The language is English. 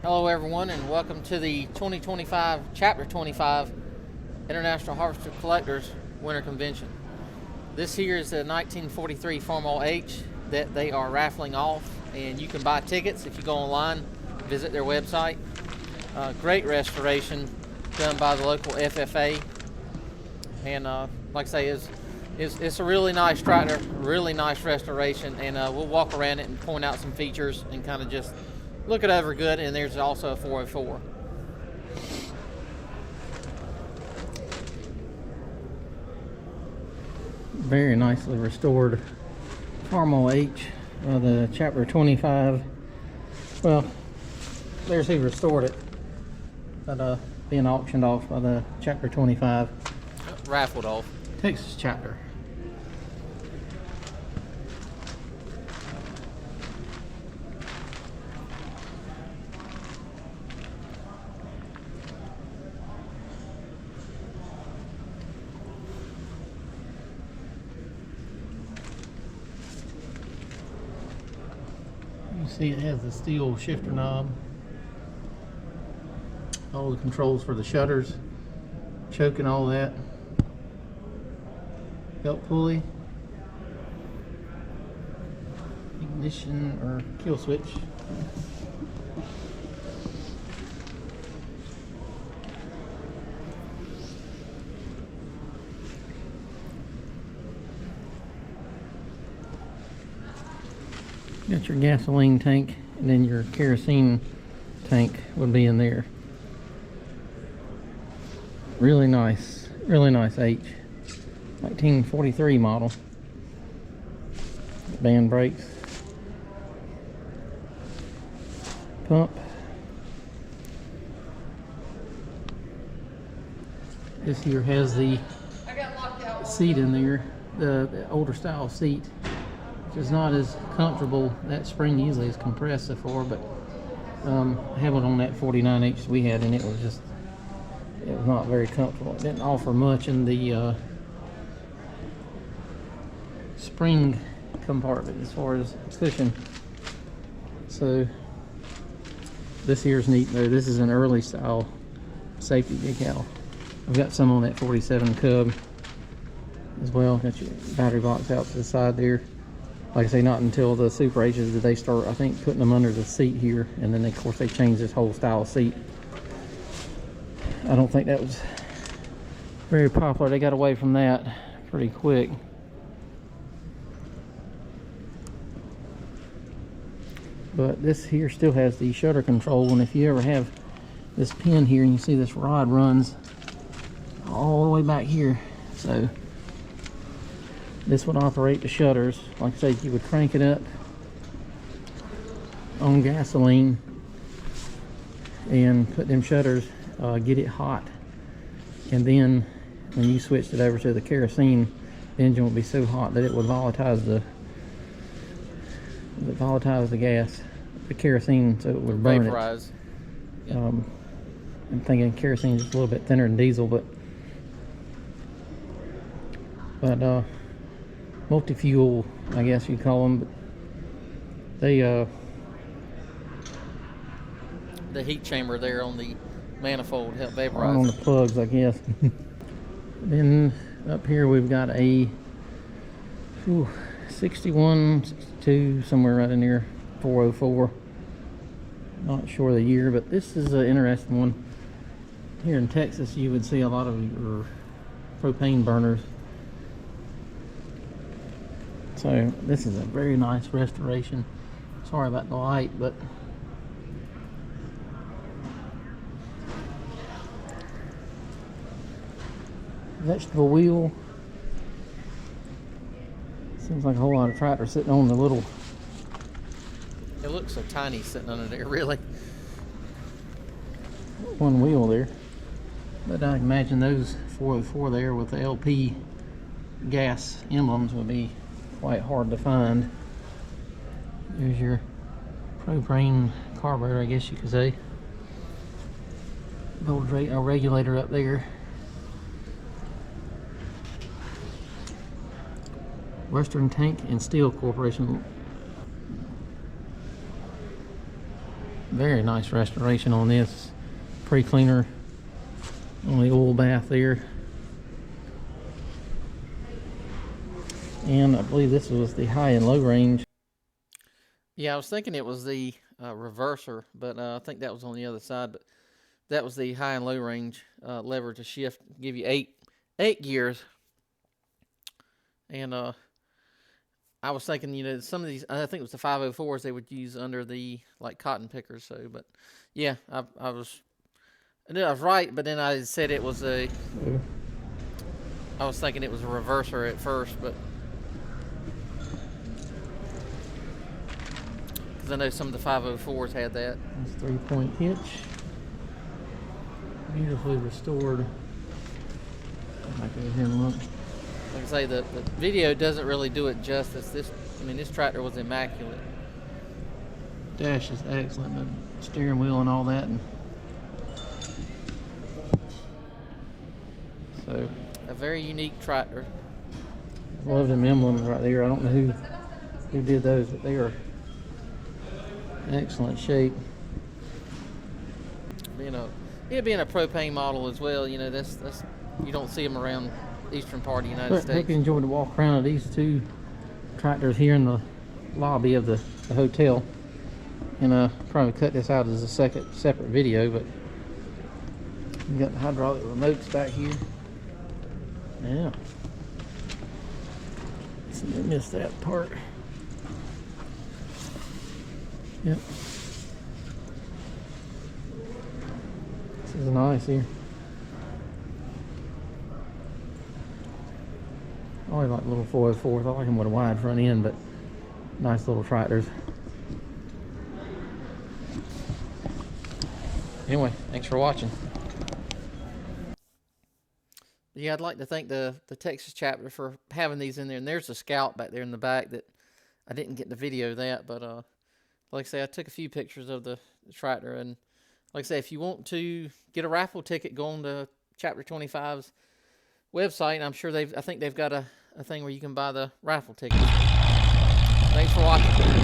Hello everyone, and welcome to the 2025 Chapter 25 International Harvester Collectors Winter Convention. This here is the 1943 Farmall H that they are raffling off, and you can buy tickets if you go online, visit their website. Great restoration done by the local FFA, and like I say, it's a really nice tractor, really nice restoration, and we'll walk around it and point out some features and kind of just look it over good. And there's also a 404. Very nicely restored Farmall H, the Chapter 25. Well, there's who restored it, but being auctioned off by the Chapter 25 Raffled off. Texas chapter. You see it has the steel shifter knob, all the controls for the shutters, choke and all that, belt pulley, ignition or kill switch. Got your gasoline tank, and then your kerosene tank would be in there. Really nice H, 1943 model. Band brakes, pump. This here has the seat in there, the older style seat. It's not as comfortable. That spring usually is compressed before, but I have it on that 49H we had, and it was not very comfortable. It didn't offer much in the spring compartment as far as cushion. So this here's neat though. This is an early style safety decal. I've got some on that 47 Cub as well. Got your battery box out to the side there. Like I say, not until the Super H's did they start, I think, putting them under the seat here, and then of course they changed this whole style of seat. I don't think that was very popular. They got away from that pretty quick. But this here still has the shutter control, and if you ever have this pin here, and you see this rod runs all the way back here, so this would operate the shutters. Like I say, you would crank it up on gasoline and put them shutters, get it hot, and then when you switched it over to the kerosene, the engine would be so hot that it would volatilize the gas, the kerosene, so it would burn Vaporize. it. I'm thinking kerosene is just a little bit thinner than diesel, but multi-fuel, I guess you'd call them. But they The heat chamber there on the manifold help vaporize. on the plugs, I guess. Then up here we've got a 61, 62, somewhere right in there, 404. Not sure the year, but this is an interesting one. Here in Texas, you would see a lot of your propane burners. So this is a very nice restoration. Sorry about the light, but vegetable wheel. Seems like a whole lot of tractor sitting on the little. It looks so tiny sitting under there, really. One wheel there. But I imagine those 404 there with the LP gas emblems would be quite hard to find. There's your propane carburetor, I guess you could say. Voltage regulator up there. Western Tank and Steel Corporation Very nice restoration on this. Pre-cleaner on the oil bath there. And I believe this was the high and low range. Yeah, I was thinking it was the reverser, but I think that was on the other side. But that was the high and low range lever to shift, give you eight gears. And I was thinking, you know, some of these, I think it was the 504s they would use under the like cotton pickers. So, but yeah, I was right, but then I said it was a. I was thinking it was a reverser at first, but because I know some of the 504s had that. That's 3-point hitch. Beautifully restored. I go ahead and look. Like I say, the video doesn't really do it justice. This tractor was immaculate. Dash is excellent. The steering wheel and all that. And so, A very unique tractor. love them emblems right there. I don't know who did those, but they are in excellent shape. Being a propane model as well, you know, that's you don't see them around eastern part of the United But I States. hope you enjoyed the walk around of these two tractors here in the lobby of the hotel. And probably cut this out as a separate video, but you got the hydraulic remotes back here. Yeah. So I missed that part. Yep. This is nice here. I always like little 404s. I like them with a wide front end, but nice little tractors. Anyway, thanks for watching. Yeah, I'd like to thank the Texas chapter for having these in there. And there's a Scout back there in the back that I didn't get the video of that, but like I say, I took a few pictures of the tractor. And like I say, if you want to get a raffle ticket, go on to Chapter 25's website. I'm sure I think they've got a thing where you can buy the raffle ticket. Thanks for watching.